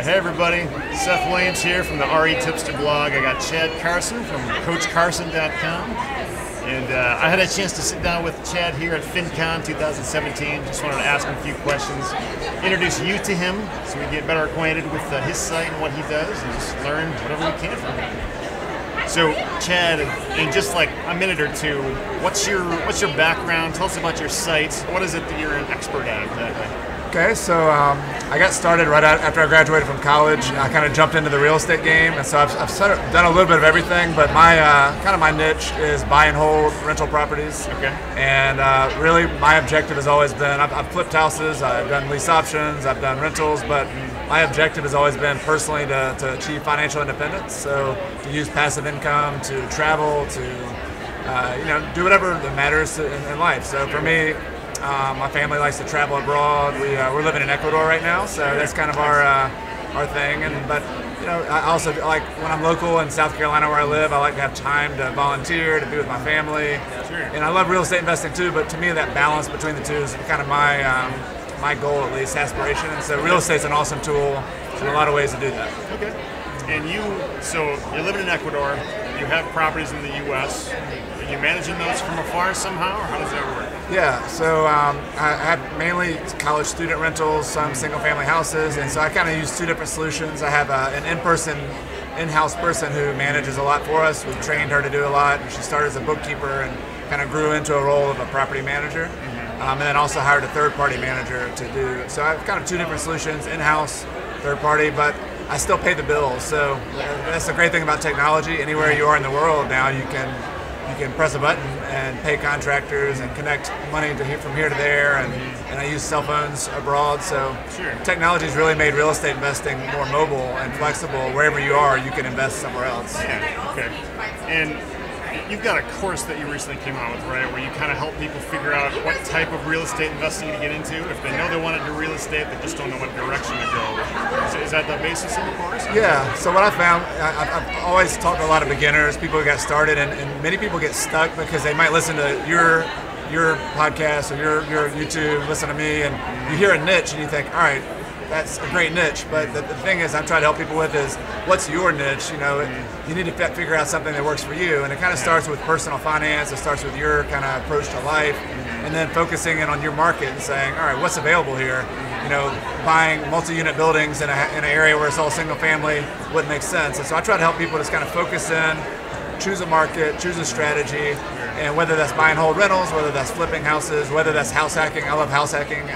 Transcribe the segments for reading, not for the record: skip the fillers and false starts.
Hey everybody, Seth Williams here from the RE Tipster blog. I got Chad Carson from CoachCarson.com, and I had a chance to sit down with Chad here at FinCon 2017. Just wanted to ask him a few questions, introduce you to him so we get better acquainted with his site and what he does, and just learn whatever we can from him. So Chad, in just like a minute or two, what's your background? Tell us about your site. What is it that you're an expert at exactly? Okay, so I got started right after I graduated from college. I kind of jumped into the real estate game, and so I've sort of done a little bit of everything. But my my niche is buy and hold rental properties. Okay. And really, my objective has always been I've flipped houses, I've done lease options, I've done rentals, but my objective has always been personally to achieve financial independence. So to use passive income, to travel, to do whatever that matters in life. So for me. My family likes to travel abroad. We're living in Ecuador right now, so that's kind of our thing. But I also like when I'm local in South Carolina where I live. I like to have time to volunteer, to be with my family, and I love real estate investing too. But to me, that balance between the two is kind of my goal, at least aspiration. And so real estate's an awesome tool. There's a lot of ways to do that. Okay. And you're living in Ecuador. You have properties in the U.S. Are you managing those from afar somehow, or how does that work? Yeah, so I have mainly college student rentals, some single-family houses, and so I kind of use two different solutions. I have an in-house person who manages a lot for us. We've trained her to do a lot, and she started as a bookkeeper and kind of grew into a role of a property manager, and then also hired a third-party manager to do. So I have kind of two different solutions, in-house, third-party, but I still pay the bills. So that's the great thing about technology. Anywhere you are in the world now, you can press a button and pay contractors and connect money from here to there, and I use cell phones abroad. So technology's really made real estate investing more mobile and flexible. Wherever you are, you can invest somewhere else. Yeah, okay. And you've got a course that you recently came out with, right, where you kind of help people figure out what type of real estate investing to get into. If they know they want to do real estate, they just don't know what direction to go. Is that the basis of the course? Yeah, so what I found, I've always talked to a lot of beginners, people who got started, and many people get stuck because they might listen to your podcast or your YouTube, listen to me, and you hear a niche and you think, all right, that's a great niche, but the thing is I'm trying to help people with is, what's your niche? You need to figure out something that works for you, and it kind of starts with personal finance, it starts with your kind of approach to life, and then focusing in on your market and saying, all right, what's available here? Buying multi-unit buildings in an area where it's all single family wouldn't make sense, and so I try to help people just kind of focus in, choose a market, choose a strategy, and whether that's buy and hold rentals, whether that's flipping houses, whether that's house hacking. I love house hacking.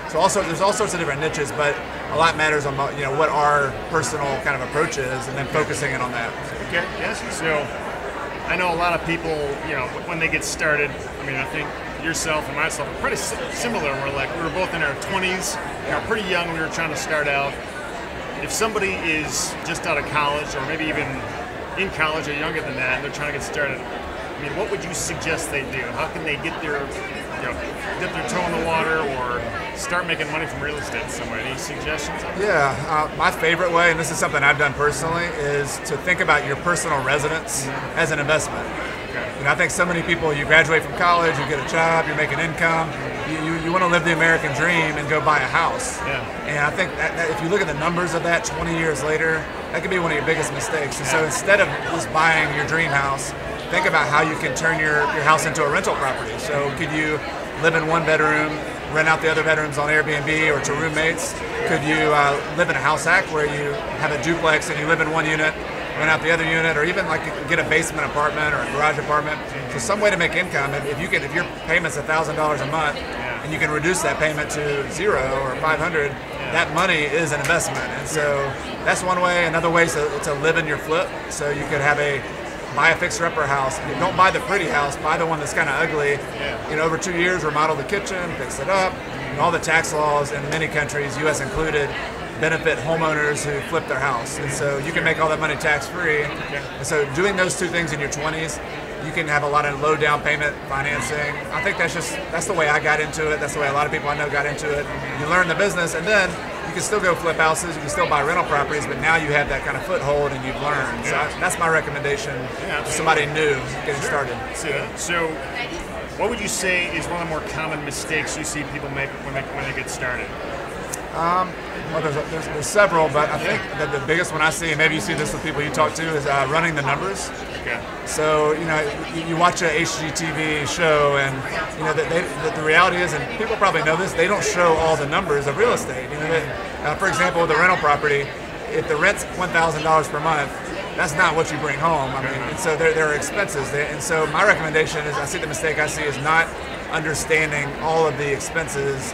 So there's all sorts of different niches, but a lot matters on what our personal kind of approach is, and then focusing in on that. Okay. Yes. So I know a lot of people, when they get started. I mean, I think yourself and myself are pretty similar. We were both in our 20s, pretty young. We were trying to start out. If somebody is just out of college, or maybe even in college or younger than that, and they're trying to get started, I mean, what would you suggest they do? How can they get their toe in the water or start making money from real estate somewhere? Any suggestions? Yeah, my favorite way, and this is something I've done personally, is to think about your personal residence as an investment. Okay. I think so many people, you graduate from college, you get a job, you're making income, you want to live the American dream and go buy a house. Yeah. And I think that if you look at the numbers of that 20 years later, that could be one of your biggest mistakes. And so instead of just buying your dream house, think about how you can turn your house into a rental property. So could you live in one bedroom, rent out the other bedrooms on Airbnb or to roommates? Could you live in a house hack where you have a duplex and you live in one unit, rent out the other unit, or even like get a basement apartment or a garage apartment? So some way to make income. If your payment's $1,000 a month and you can reduce that payment to $0 or $500, that money is an investment. And so that's one way. Another way is to live in your flip. So you could buy a fixer-upper house. Don't buy the pretty house. Buy the one that's kind of ugly. Over 2 years, remodel the kitchen, fix it up. And all the tax laws in many countries, U.S. included, benefit homeowners who flip their house. And so you can make all that money tax-free. And so doing those two things in your 20s, you can have a lot of low down payment financing. I think that's the way I got into it. That's the way a lot of people I know got into it. You learn the business, and then you can still go flip houses, you can still buy rental properties, but now you have that kind of foothold and you've learned. So that's my recommendation to somebody new getting started. So what would you say is one of the more common mistakes you see people make when they get started? Well, there's several, but I think that the biggest one I see, and maybe you see this with people you talk to, is running the numbers. Okay. So, you watch a HGTV show, and the reality is, and people probably know this, they don't show all the numbers of real estate. For example, with a rental property, if the rent's $1,000 per month, that's not what you bring home. I mean, and so there are expenses. And so my recommendation is, the mistake I see is not understanding all of the expenses,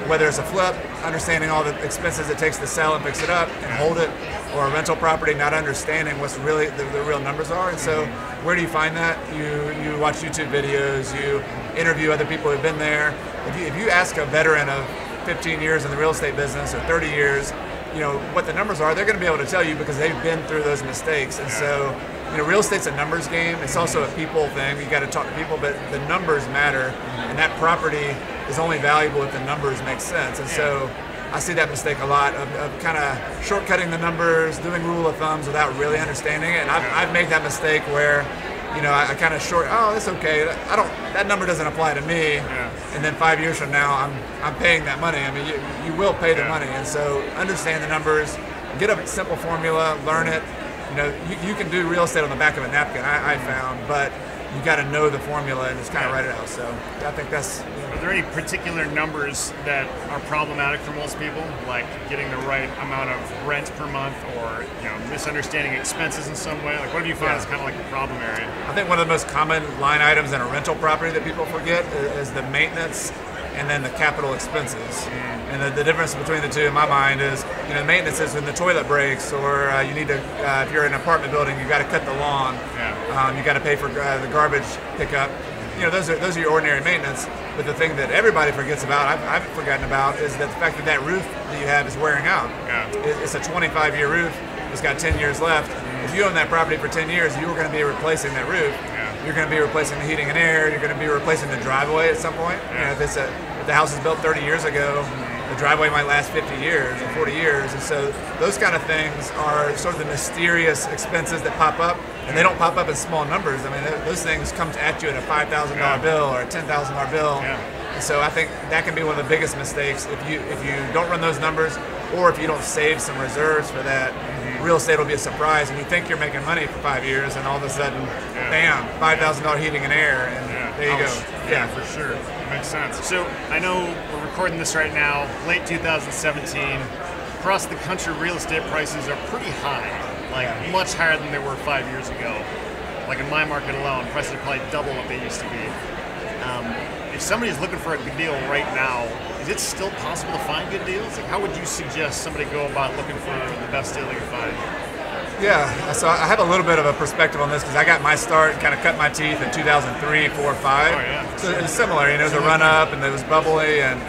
whether it's a flip, understanding all the expenses it takes to sell and fix it up and hold it, or a rental property, not understanding what's really the real numbers are. And so where do you find that? You watch YouTube videos, you interview other people who've been there. If you ask a veteran of 15 years in the real estate business or 30 years, what the numbers are, they're going to be able to tell you because they've been through those mistakes. And so, real estate's a numbers game. It's also a people thing. You got to talk to people, but the numbers matter, and that property is only valuable if the numbers make sense. And so I see that mistake a lot of kind of shortcutting the numbers, doing rule of thumbs without really understanding it. And I've made that mistake where, I kind of it's okay. That number doesn't apply to me. Yeah. And then 5 years from now, I'm paying that money. I mean, you will pay the money. And so understand the numbers, get a simple formula, learn it. You can do real estate on the back of a napkin, I found, but you got to know the formula and just kind of write it out. So I think that's. Are there any particular numbers that are problematic for most people, like getting the right amount of rent per month, or misunderstanding expenses in some way? Like, what do you find is kind of like the problem area? I think one of the most common line items in a rental property that people forget is the maintenance and then the capital expenses. And the difference between the two in my mind is, maintenance is when the toilet breaks, or you need to, if you're in an apartment building, you got to cut the lawn. You got to pay for the garbage pickup. Those are your ordinary maintenance. But the thing that everybody forgets about, I've forgotten about, is that the fact that roof that you have is wearing out. It's a 25-year roof. It's got 10 years left. If you own that property for 10 years, you are going to be replacing that roof. You're going to be replacing the heating and air. You're going to be replacing the driveway at some point. If the house is built 30 years ago, the driveway might last 50 years or 40 years. And so those kind of things are sort of the mysterious expenses that pop up, and they don't pop up in small numbers. I mean, those things come at you in a $5,000 bill or a $10,000 bill. And so I think that can be one of the biggest mistakes if you don't run those numbers, or if you don't save some reserves for that. Real estate will be a surprise, and you think you're making money for 5 years, and all of a sudden, bam, $5,000 heating and air, and there you go. Yeah, for sure. Makes sense. So I know we're recording this right now, late 2017. Across the country, real estate prices are pretty high, much higher than they were 5 years ago. Like in my market alone, prices are probably double what they used to be. If somebody's looking for a good deal right now, is it still possible to find good deals? Like, how would you suggest somebody go about looking for the best deal they can find? Yeah, so I have a little bit of a perspective on this because I got my start and kind of cut my teeth in 2003, 4, 5. Oh, yeah. So it was similar, it was a run up and it was bubbly, and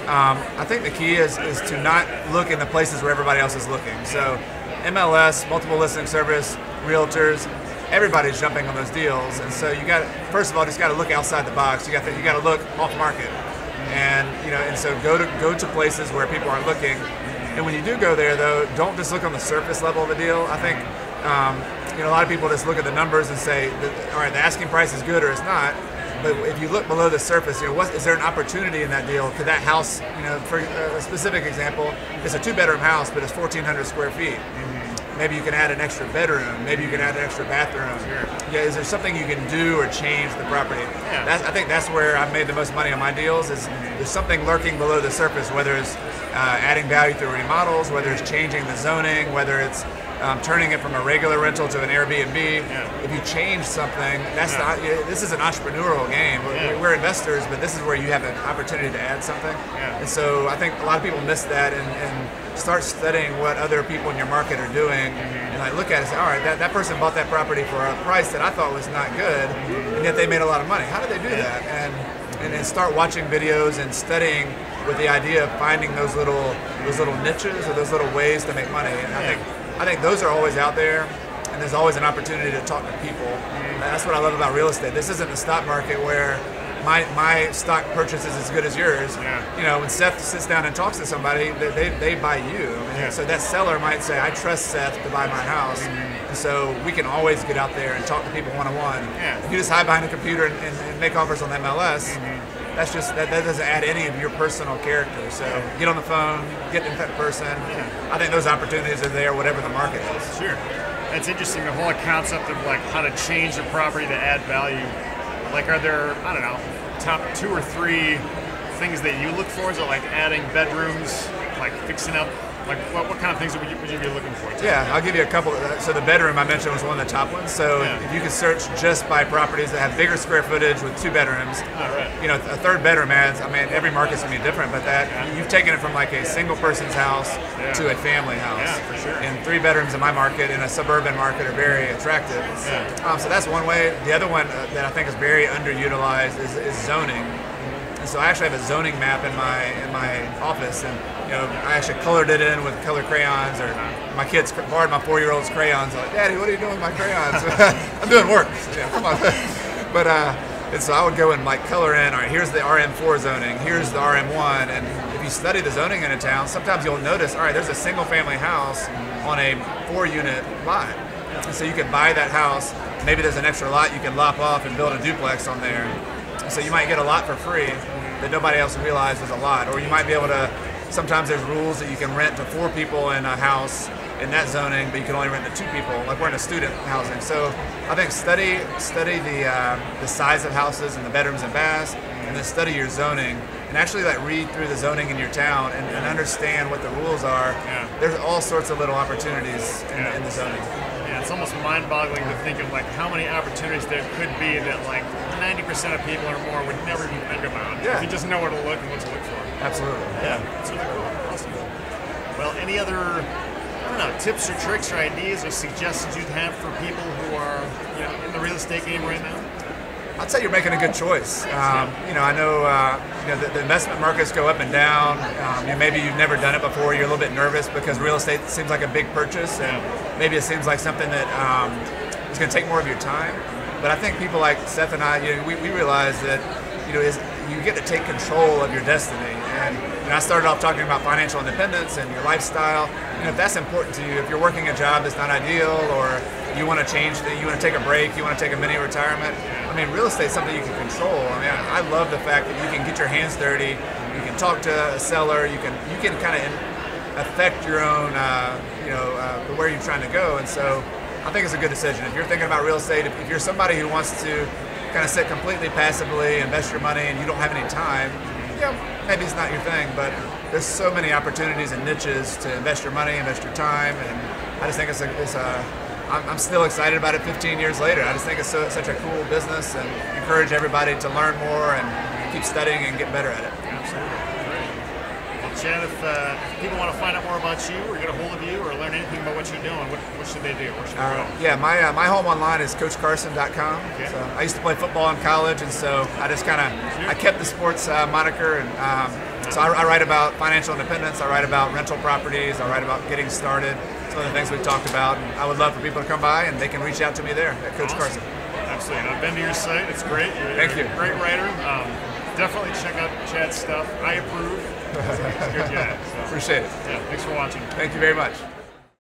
I think the key is to not look in the places where everybody else is looking. So MLS, multiple listing service, realtors, everybody's jumping on those deals, and so you got, first of all, just got to look outside the box. You got to look off market, and and so go to places where people are looking. And when you do go there, though, don't just look on the surface level of a deal. I think a lot of people just look at the numbers and say, all right, the asking price is good or it's not. But if you look below the surface, is there an opportunity in that deal? Could that house, for a specific example, it's a 2-bedroom house, but it's 1,400 square feet. Maybe you can add an extra bedroom. Maybe you can add an extra bathroom. Sure. Yeah, is there something you can do or change the property? I think that's where I've made the most money on my deals. Is there's something lurking below the surface, whether it's adding value through remodels, whether it's changing the zoning, whether it's turning it from a regular rental to an Airbnb. If you change something, that's not. This is an entrepreneurial game. We're investors, but this is where you have an opportunity to add something. And so I think a lot of people miss that and start studying what other people in your market are doing, and look at it and say, all right, that person bought that property for a price that I thought was not good, and yet they made a lot of money. How did they do that? And then start watching videos and studying with the idea of finding those little niches or those little ways to make money. And I think those are always out there, and there's always an opportunity to talk to people. That's what I love about real estate. This isn't the stock market where my stock purchase is as good as yours. When Seth sits down and talks to somebody, they buy you. So that seller might say, I trust Seth to buy my house. And so we can always get out there and talk to people one-on-one. If you just hide behind a computer and make offers on MLS, that doesn't add any of your personal character. So get on the phone, get in person. I think those opportunities are there, whatever the market is. Sure. It's interesting, the whole concept of like how to change the property to add value. Like, are there, I don't know, top 2 or 3 things that you look for? Is it like adding bedrooms, like fixing up? Like, what kind of things would you be looking for? Yeah, I'll give you a couple. So the bedroom I mentioned was one of the top ones. So if you could search just by properties that have bigger square footage with 2 bedrooms, you know, a 3rd bedroom adds, I mean, every market's gonna be different, but that you've taken it from like a single person's house to a family house. Yeah, for sure. And 3 bedrooms in my market, in a suburban market, are very attractive. So that's one way. The other one that I think is very underutilized is zoning. And so I actually have a zoning map in my office, and you know, I actually colored it in with color crayons, or my kids borrowed my 4-year-old's crayons. They're like, Daddy, what are you doing with my crayons? I'm doing work. Yeah, come on. But and so I would go and like color in. All right, here's the RM4 zoning. Here's the RM1. And if you study the zoning in a town, sometimes you'll notice, all right, there's a single-family house on a 4-unit lot. And so you can buy that house. Maybe there's an extra lot you can lop off and build a duplex on there. So you might get a lot for free that nobody else realizes a lot. Or you might be able to, sometimes there's rules that you can rent to 4 people in a house in that zoning, but you can only rent to 2 people, like we're in a student housing. So I think study the size of houses and the bedrooms and baths, and then study your zoning, and actually like read through the zoning in your town and understand what the rules are. There's all sorts of little opportunities in the zoning. It's almost mind-boggling to think of like how many opportunities there could be that like 90% of people or more would never even think about. If you just know where to look and what to look for. Absolutely. That's really cool. Awesome. Well, any other, I don't know, tips or tricks or ideas or suggestions you'd have for people who are, you know, in the real estate game right now? I'd say you're making a good choice. You know, I know, you know, the investment markets go up and down. You know, maybe you've never done it before. You're a little bit nervous because real estate seems like a big purchase, and maybe it seems like something that is going to take more of your time. But I think people like Seth and I, you know, we realize that, you know, you get to take control of your destiny. And you know, I started off talking about financial independence and your lifestyle. You know, if that's important to you, if you're working a job that's not ideal, or you want to change things, you want to take a break, you want to take a mini retirement. I mean, real estate is something you can control. I mean, I love the fact that you can get your hands dirty, you can talk to a seller, you can kind of affect your own, where you're trying to go. And so I think it's a good decision. If you're thinking about real estate, if you're somebody who wants to kind of sit completely passively, invest your money, and you don't have any time, yeah, maybe it's not your thing, but there's so many opportunities and niches to invest your money, invest your time, and I just think I'm still excited about it 15 years later. I just think it's such a cool business, and encourage everybody to learn more and keep studying and get better at it. Absolutely. Well, Chad, if people want to find out more about you or get a hold of you or learn anything about what you're doing, what should they do? Where should they go? Yeah, my home online is coachcarson.com. Okay. So I used to play football in college, and so I just I kept the sports moniker, and so I write about financial independence, I write about rental properties, I write about getting started. Some of the things we've talked about, and I would love for people to come by, and they can reach out to me there at Coach Carson. Absolutely. I've been to your site. It's great. Thank you. You're a great writer. Definitely check out Chad's stuff. I approve. He's a good guy. So. Appreciate it. Yeah, thanks for watching. Thank you very much.